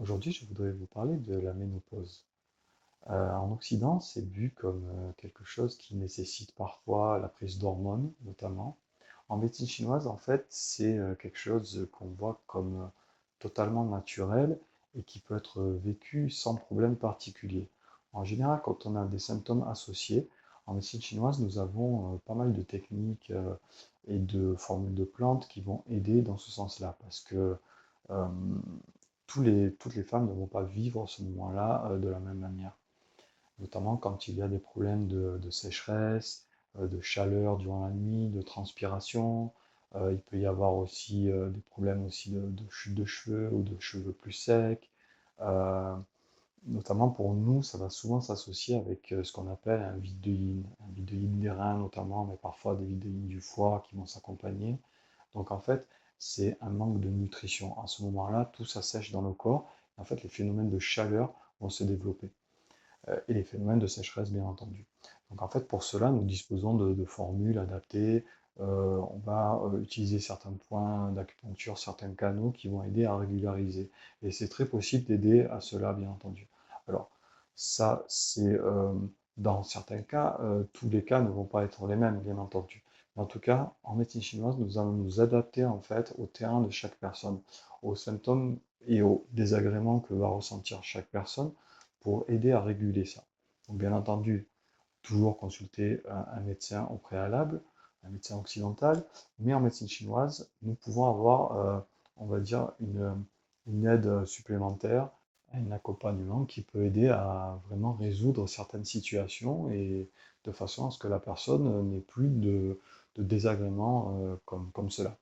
Aujourd'hui, je voudrais vous parler de la ménopause. En Occident, c'est vu comme quelque chose qui nécessite parfois la prise d'hormones, notamment. En médecine chinoise, en fait, c'est quelque chose qu'on voit comme totalement naturel et qui peut être vécu sans problème particulier. En général, quand on a des symptômes associés, en médecine chinoise, nous avons pas mal de techniques et de formules de plantes qui vont aider dans ce sens-là, parce que euh, toutes les femmes ne vont pas vivre ce moment-là de la même manière, notamment quand il y a des problèmes de sécheresse, de chaleur durant la nuit, de transpiration. Il peut y avoir aussi des problèmes aussi de chute de cheveux ou de cheveux plus secs. Euh, Notamment pour nous, ça va souvent s'associer avec ce qu'on appelle un vide de yin des reins notamment, mais parfois des vides de yin du foie qui vont s'accompagner. Donc en fait, c'est un manque de nutrition. À ce moment-là, tout s'assèche dans le corps. En fait, les phénomènes de chaleur vont se développer. Et les phénomènes de sécheresse, bien entendu. Donc en fait, pour cela, nous disposons de formules adaptées. On va utiliser certains points d'acupuncture, certains canaux qui vont aider à régulariser. Et c'est très possible d'aider à cela, bien entendu. Alors, ça, c'est dans certains cas, tous les cas ne vont pas être les mêmes, bien entendu. Mais en tout cas, en médecine chinoise, nous allons nous adapter en fait au terrain de chaque personne, aux symptômes et aux désagréments que va ressentir chaque personne pour aider à réguler ça. Donc bien entendu, toujours consulter un médecin au préalable, un médecin occidental, mais en médecine chinoise, nous pouvons avoir, on va dire, une aide supplémentaire, un accompagnement qui peut aider à vraiment résoudre certaines situations et de façon à ce que la personne n'ait plus de désagréments comme cela.